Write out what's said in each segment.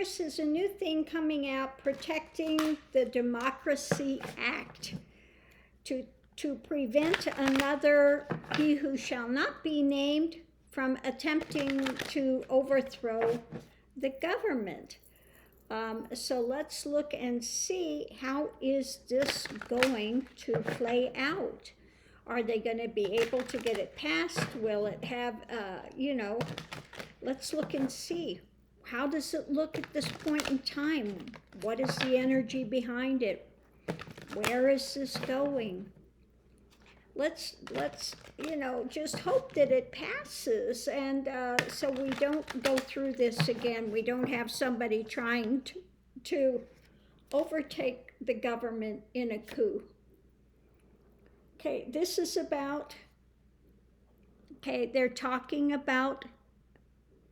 Taurus is a new thing coming out, protecting the Democracy Act to prevent another he who shall not be named from attempting to overthrow the government. So let's look and see, how is this going to play out? Are they going to be able to get it passed? Will it have, let's look and see. How does it look at this point in time? What is the energy behind it? Where is this going? Let's just hope that it passes, and so we don't go through this again. We don't have somebody trying to overtake the government in a coup. Okay, this is about, they're talking about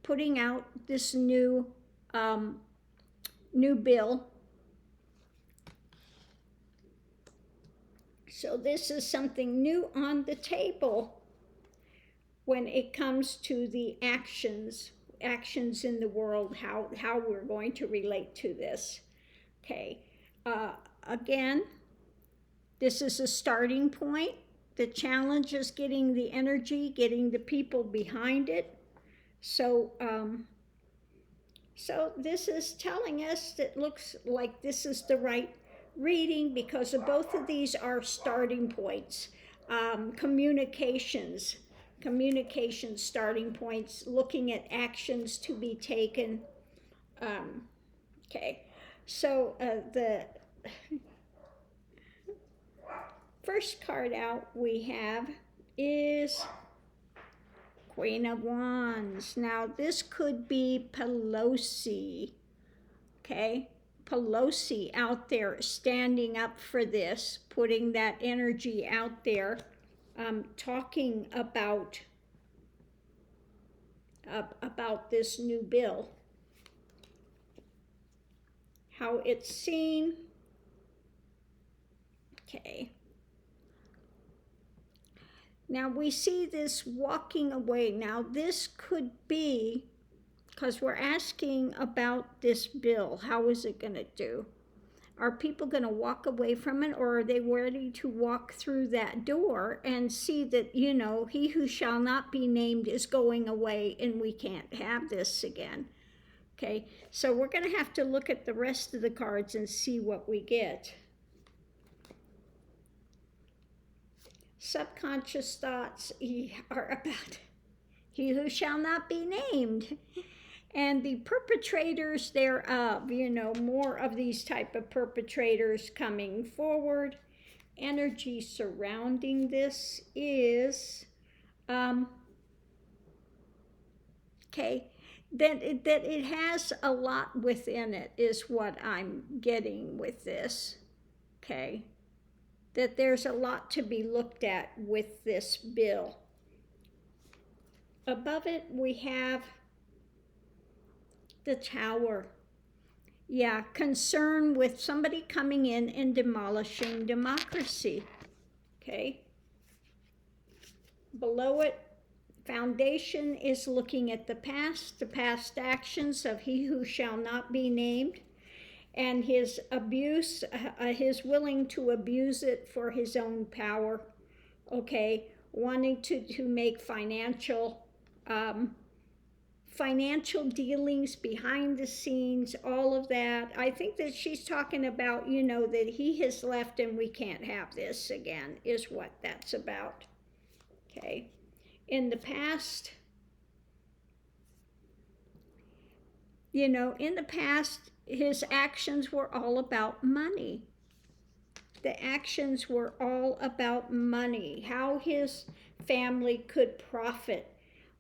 putting out this new bill. So this is something new on the table when it comes to the actions in the world, how we're going to relate to this. Okay, again, this is a starting point. The challenge is getting the energy, getting the people behind it. So, so this is telling us that it looks like this is the right reading, because of both of these are starting points. Communications starting points, looking at actions to be taken. Okay, so the first card out we have is Queen of Wands. Now this could be Pelosi, okay? Pelosi out there standing up for this, putting that energy out there, talking about this new bill, how it's seen. Okay. Now we see this walking away. Now this could be, because we're asking about this bill, how is it going to do? Are people going to walk away from it, or are they ready to walk through that door and see that, he who shall not be named is going away and we can't have this again? Okay, so we're going to have to look at the rest of the cards and see what we get. Subconscious thoughts are about he who shall not be named. And the perpetrators thereof, more of these type of perpetrators coming forward. Energy surrounding this is, that it has a lot within it is what I'm getting with this, okay? That there's a lot to be looked at with this bill. Above it, we have the Tower. Yeah, concern with somebody coming in and demolishing democracy. Okay. Below it, Foundation is looking at the past actions of he who shall not be named, and his abuse, his willing to abuse it for his own power. Okay, wanting to make financial dealings behind the scenes, all of that. I think that she's talking about, that he has left and we can't have this again, is what that's about. Okay. In the past, his actions were all about money. The actions were all about money, how his family could profit.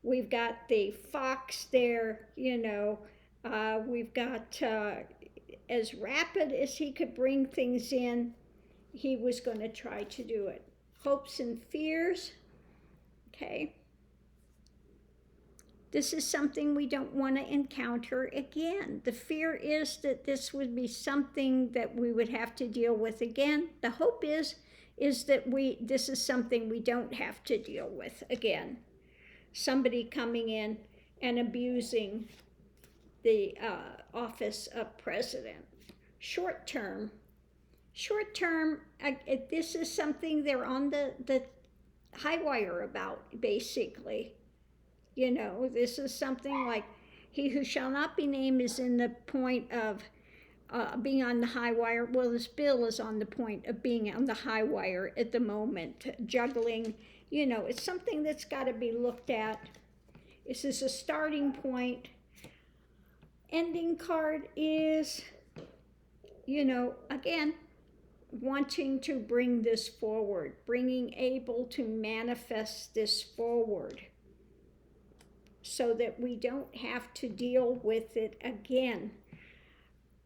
We've got the fox there, we've got as rapid as he could bring things in, he was going to try to do it. Hopes and fears, okay. This is something we don't want to encounter again. The fear is that this would be something that we would have to deal with again. The hope is that this is something we don't have to deal with again. Somebody coming in and abusing the office of president. Short term, this is something they're on the high wire about, basically. This is something like, he who shall not be named is in the point of being on the high wire. Well, this bill is on the point of being on the high wire at the moment, juggling. It's something that's got to be looked at. This is a starting point. Ending card is, again, wanting to bring this forward, able to manifest this forward so that we don't have to deal with it again.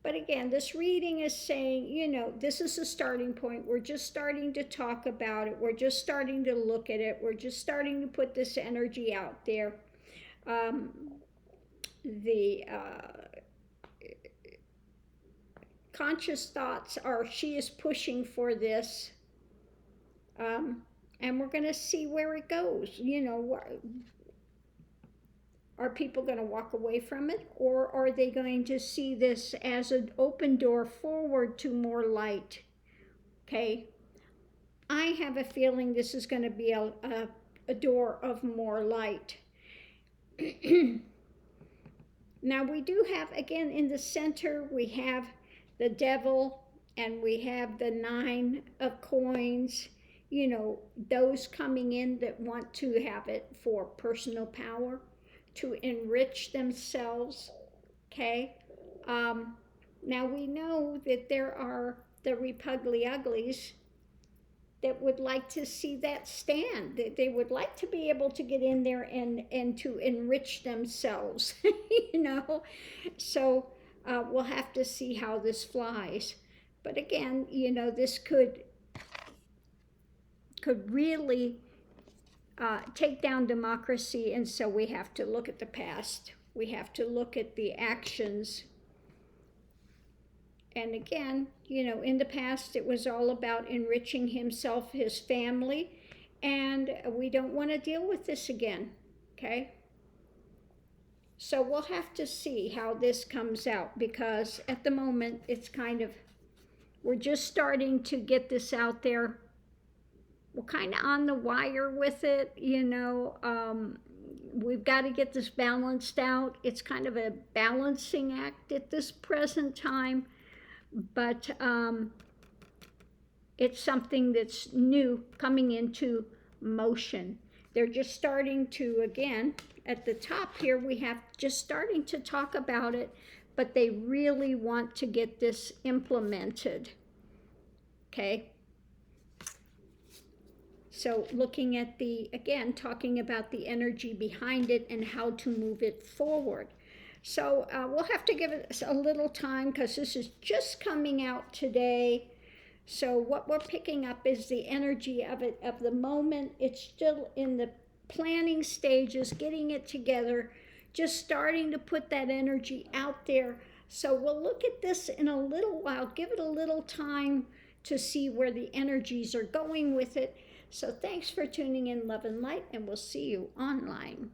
But again, this reading is saying, this is a starting point. We're just starting to talk about it. We're just starting to look at it. We're just starting to put this energy out there. The conscious thoughts are, she is pushing for this. And we're going to see where it goes. Are people going to walk away from it, or are they going to see this as an open door forward to more light? Okay. I have a feeling this is going to be a door of more light. Now we do have, again, in the center, we have the devil and we have the 9 of coins. Those coming in that want to have it for personal power, to enrich themselves, okay? Now we know that there are the repugly uglies that would like to see that stand, that they would like to be able to get in there and to enrich themselves, So we'll have to see how this flies. But again, this could really take down democracy, and so we have to look at the past. We have to look at the actions. And again, in the past, it was all about enriching himself, his family, and we don't want to deal with this again, okay? So we'll have to see how this comes out, because at the moment, it's we're just starting to get this out there. We're kind of on the wire with it, we've got to get this balanced out. It's kind of a balancing act at this present time, but it's something that's new, coming into motion. They're just starting to, again, at the top here, we have just starting to talk about it, but they really want to get this implemented, okay? So looking at again, talking about the energy behind it and how to move it forward. So we'll have to give it a little time, because this is just coming out today. So what we're picking up is the energy of it, of the moment. It's still in the planning stages, getting it together, just starting to put that energy out there. So we'll look at this in a little while, give it a little time to see where the energies are going with it. So thanks for tuning in, love and light, and we'll see you online.